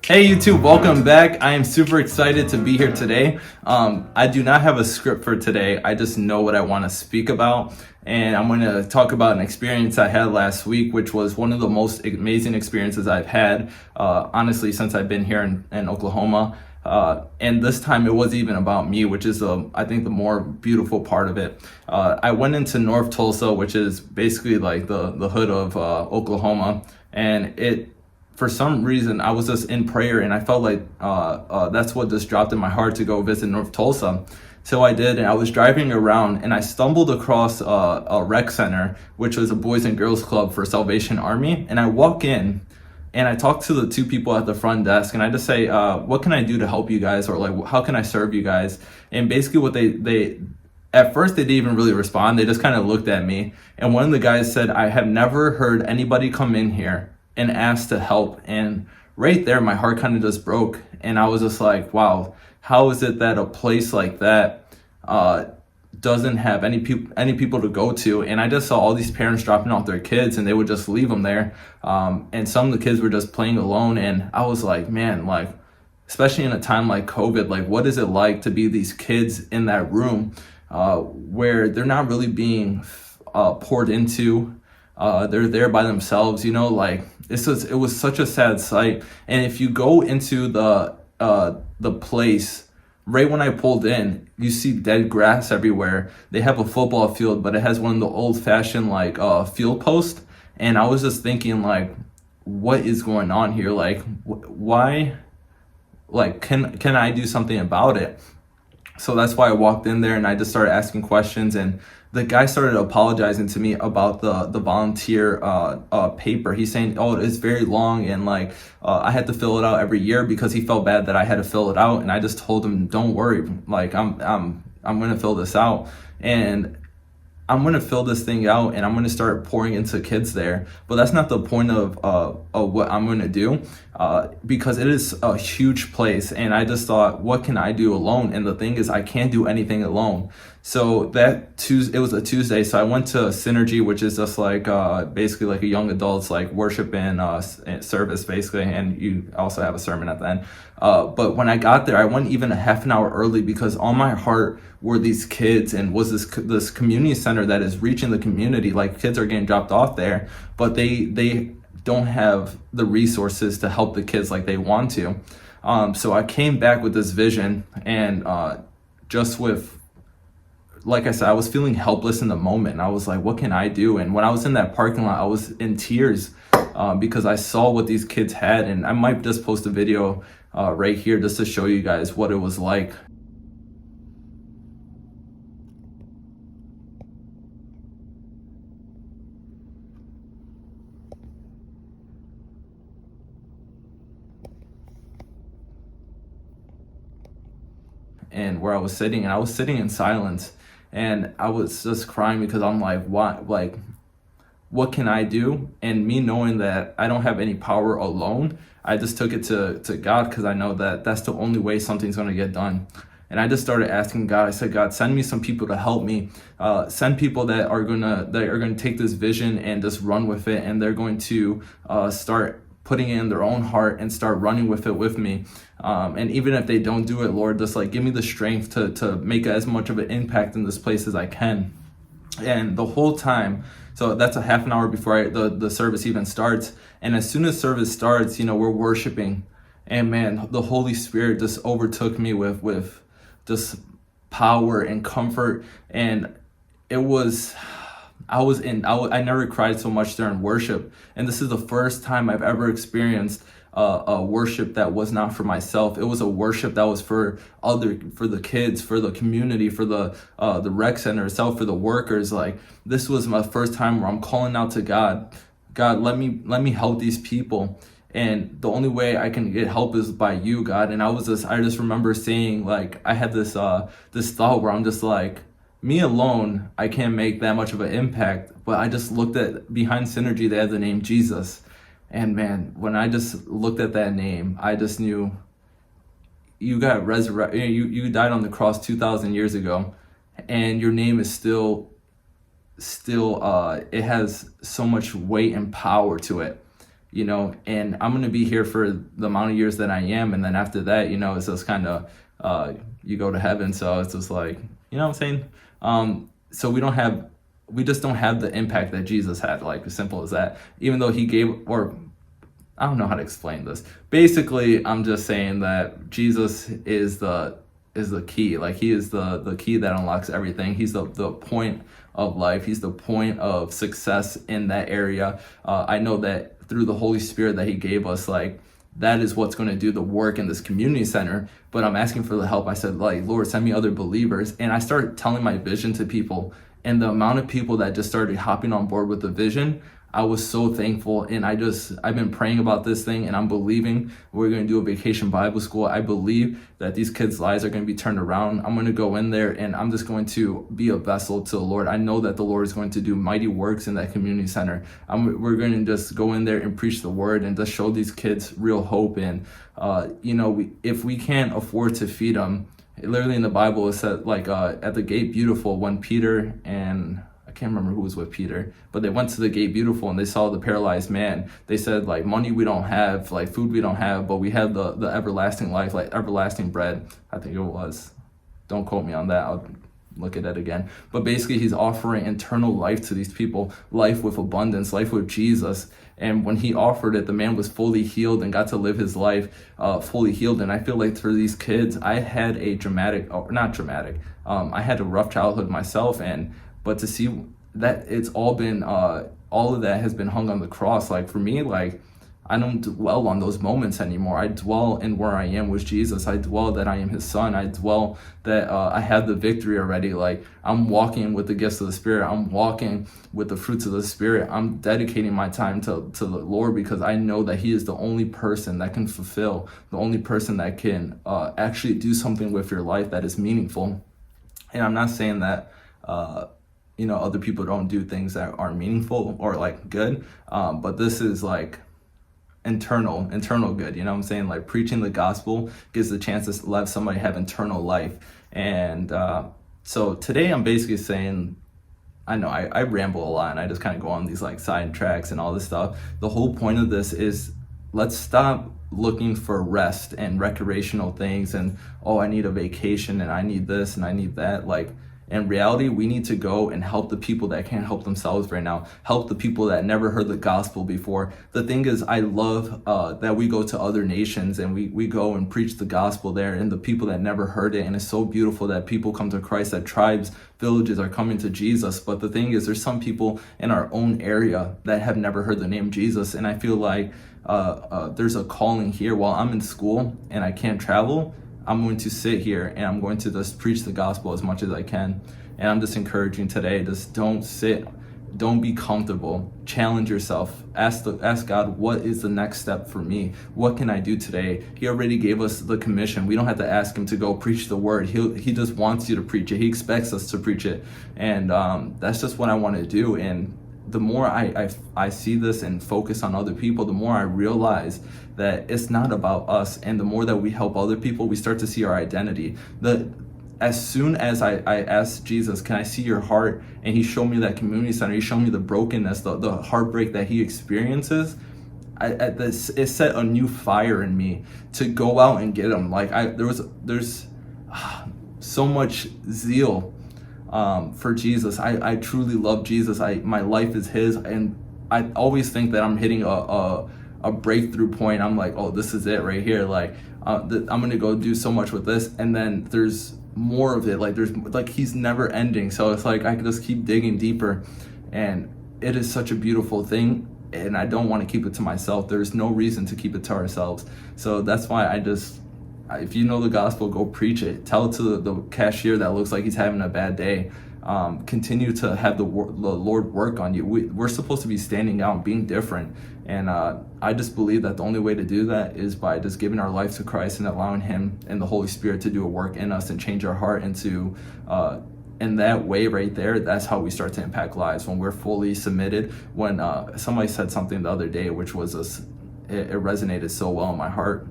Hey YouTube, welcome back. I am super excited to be here today. I do not have a script for today. I just know what I want to speak about. And I'm going to talk about an experience I had last week, which was one of the most amazing experiences I've had, honestly, since I've been here in Oklahoma. And this time it wasn't even about me, which is, I think, the more beautiful part of it. I went into North Tulsa, which is basically like the hood of Oklahoma. And for some reason, I was just in prayer and I felt like that's what just dropped in my heart to go visit North Tulsa. So I did, and I was driving around and I stumbled across a rec center, which was a Boys and Girls Club for Salvation Army. And I walk in and I talk to the two people at the front desk and I just say, what can I do to help you guys? Or like, how can I serve you guys? And basically what they at first, they didn't even really respond. They just kind of looked at me. And one of the guys said, I have never heard anybody come in here and asked to help. And right there, my heart kind of just broke. And I was just like, wow, how is it that a place like that doesn't have any people to go to? And I just saw all these parents dropping off their kids and they would just leave them there. And some of the kids were just playing alone. And I was like, man, like, especially in a time like COVID, like, what is it like to be these kids in that room where they're not really being poured into? They're there by themselves, like it was such a sad sight. And if you go into the place, right when I pulled in, you see dead grass everywhere. They have a football field, but it has one of the old fashioned like field posts. And I was just thinking, like, what is going on here? Like, why? Like, can I do something about it? So that's why I walked in there and I just started asking questions, and the guy started apologizing to me about the volunteer paper. He's saying, oh, it's very long, and like I had to fill it out every year because he felt bad that I had to fill it out. And I just told him, don't worry, like I'm gonna fill this out, and I'm going to fill this thing out and I'm going to start pouring into kids there. But that's not the point of what I'm going to do because it is a huge place. And I just thought, what can I do alone? And the thing is, I can't do anything alone. So that Tuesday, it was a Tuesday. So I went to Synergy, which is just like basically like a young adults like worship and service basically. And you also have a sermon at the end. But when I got there, I went even a half an hour early because on my heart were these kids and was this community center that is reaching the community. Like, kids are getting dropped off there, but they don't have the resources to help the kids like they want to. So I came back with this vision, and just with, like I said, I was feeling helpless in the moment, and I was like, what can I do? And when I was in that parking lot, I was in tears because I saw what these kids had. And I might just post a video right here just to show you guys what it was like. And where I was sitting, and I was sitting in silence, and I was just crying because I'm like, what can I do? And me knowing that I don't have any power alone, I just took it to God, because I know that that's the only way something's going to get done. And I just started asking God. I said, God, send me some people to help me. Send people that are gonna take this vision and just run with it, and they're going to start putting it in their own heart and start running with it with me. And even if they don't do it, Lord, just like give me the strength to make as much of an impact in this place as I can. And the whole time, so that's a half an hour before the service even starts. And as soon as service starts, we're worshiping. And man, the Holy Spirit just overtook me with just power and comfort. And it was, I never cried so much during worship. And this is the first time I've ever experienced a worship that was not for myself. It was a worship that was for the kids, for the community, for the rec center itself, for the workers. Like, this was my first time where I'm calling out to God. God, let me help these people. And the only way I can get help is by you, God. And I just remember saying, like, I had this thought where I'm just like, me alone, I can't make that much of an impact. But I just looked at behind Synergy, they had the name Jesus. And man, when I just looked at that name, I just knew you got resurrected. You died on the cross 2,000 years ago, and your name is still it has so much weight and power to it. and I'm going to be here for the amount of years that I am. And then after that, it's just kind of, you go to heaven. So it's just like, what I'm saying? So we just don't have the impact that Jesus had, like as simple as that, even though he gave, or I don't know how to explain this. Basically, I'm just saying that Jesus is the key. Like he is the key that unlocks everything. He's the point of life. He's the point of success in that area. I know that through the Holy Spirit that he gave us, like that is what's going to do the work in this community center. But I'm asking for the help. I said, like, Lord, send me other believers. And I started telling my vision to people, and the amount of people that just started hopping on board with the vision, I was so thankful. And I've been praying about this thing, and I'm believing we're going to do a vacation Bible school. I believe that these kids' lives are going to be turned around. I'm going to go in there and I'm just going to be a vessel to the Lord. I know that the Lord is going to do mighty works in that community center. We're going to just go in there and preach the word and just show these kids real hope. And, if we can't afford to feed them, literally in the Bible, it said like at the gate beautiful, when Peter and I can't remember who was with Peter, but they went to the gate beautiful and they saw the paralyzed man. They said, like, money we don't have, like food we don't have, but we have the everlasting life, like everlasting bread. I think it was. Don't quote me on that. I'll look at it again. But basically, he's offering eternal life to these people, life with abundance, life with Jesus. And when he offered it, the man was fully healed and got to live his life fully healed. And I feel like for these kids, I had a I had a rough childhood myself, but to see that it's all been, all of that has been hung on the cross. Like for me, like I don't dwell on those moments anymore. I dwell in where I am with Jesus. I dwell that I am his son. I dwell that I have the victory already. Like I'm walking with the gifts of the Spirit. I'm walking with the fruits of the Spirit. I'm dedicating my time to the Lord because I know that he is the only person that can fulfill, the only person that can actually do something with your life that is meaningful. And I'm not saying that, other people don't do things that are meaningful or like good. But this is like internal good. I'm saying? Like preaching the gospel gives the chance to let somebody have eternal life. And so today I'm basically saying, I know I ramble a lot and I just kind of go on these like side tracks and all this stuff. The whole point of this is let's stop looking for rest and recreational things and, oh, I need a vacation and I need this and I need that. Like in reality, we need to go and help the people that can't help themselves right now, help the people that never heard the gospel before. The thing is, I love that we go to other nations and we go and preach the gospel there, and the people that never heard it. And it's so beautiful that people come to Christ, that tribes, villages are coming to Jesus. But the thing is, there's some people in our own area that have never heard the name Jesus. And I feel like there's a calling here. While I'm in school and I can't travel, I'm going to sit here and I'm going to just preach the gospel as much as I can. And I'm just encouraging today, just don't sit, don't be comfortable, challenge yourself, ask God, what is the next step for me? What can I do today? He already gave us the commission. We don't have to ask him to go preach the word. He just wants you to preach it. He expects us to preach it. And that's just what I want to do. And the more I see this and focus on other people, the more I realize that it's not about us. And the more that we help other people, we start to see our identity. As soon as I asked Jesus, can I see your heart? And he showed me that community center. He showed me the brokenness, the heartbreak that he experiences. It set a new fire in me to go out and get him. Like there's so much zeal for Jesus. I truly love Jesus. My life is his, and I always think that I'm hitting a breakthrough point. I'm like, oh, this is it right here. Like I'm gonna go do so much with this, and then there's more of it. Like he's never ending. So it's like I can just keep digging deeper, and it is such a beautiful thing. And I don't want to keep it to myself. There's no reason to keep it to ourselves. So that's why if you know the gospel, go preach it. Tell it to the cashier that looks like he's having a bad day. Continue to have the Lord work on you. We're supposed to be standing out, being different. And I just believe that the only way to do that is by just giving our life to Christ and allowing him and the Holy Spirit to do a work in us and change our heart into in that way right there. That's how we start to impact lives, when we're fully submitted. When somebody said something the other day, which was it resonated so well in my heart.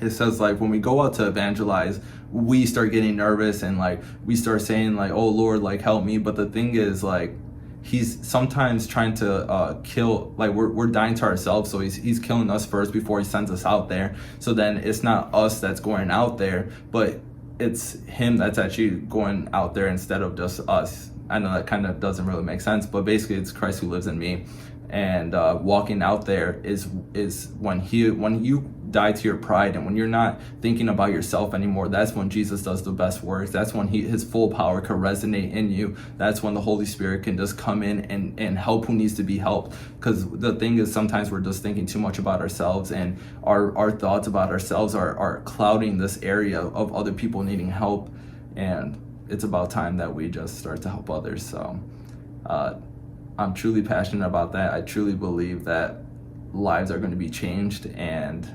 It says, like, when we go out to evangelize, we start getting nervous and like we start saying like, oh Lord, like help me. But the thing is, like, he's sometimes trying to kill, like we're dying to ourselves, so he's killing us first before he sends us out there. So then it's not us that's going out there, but it's him that's actually going out there instead of just us. I know that kind of doesn't really make sense, but basically it's Christ who lives in me. And walking out there is when you die to your pride, and when you're not thinking about yourself anymore, that's when Jesus does the best works. That's when his full power can resonate in you. That's when the Holy Spirit can just come in and help who needs to be helped. Because the thing is, sometimes we're just thinking too much about ourselves, and our thoughts about ourselves are clouding this area of other people needing help. And it's about time that we just start to help others. So I'm truly passionate about that. I truly believe that lives are going to be changed, and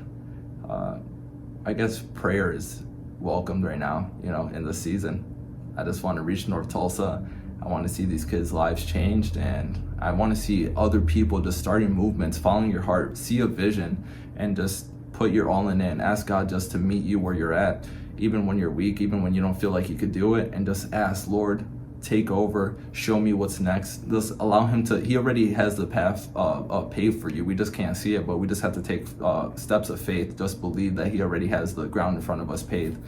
I guess prayer is welcomed right now, in this season. I just want to reach North Tulsa. I want to see these kids' lives changed, and I want to see other people just starting movements, following your heart, see a vision, and just put your all in it, and ask God just to meet you where you're at, even when you're weak, even when you don't feel like you could do it, and just ask, Lord, take over, show me what's next. Just allow him to, he already has the path paved for you. We just can't see it, but we just have to take steps of faith. Just believe that he already has the ground in front of us paved.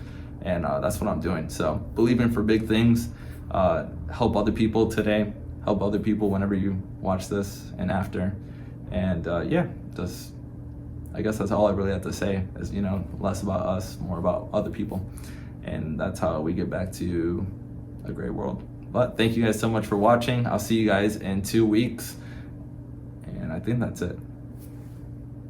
And that's what I'm doing. So believing for big things, help other people today, help other people whenever you watch this and after. And just, I guess that's all I really have to say is, less about us, more about other people. And that's how we get back to a great world. But thank you guys so much for watching. I'll see you guys in 2 weeks. And I think that's it.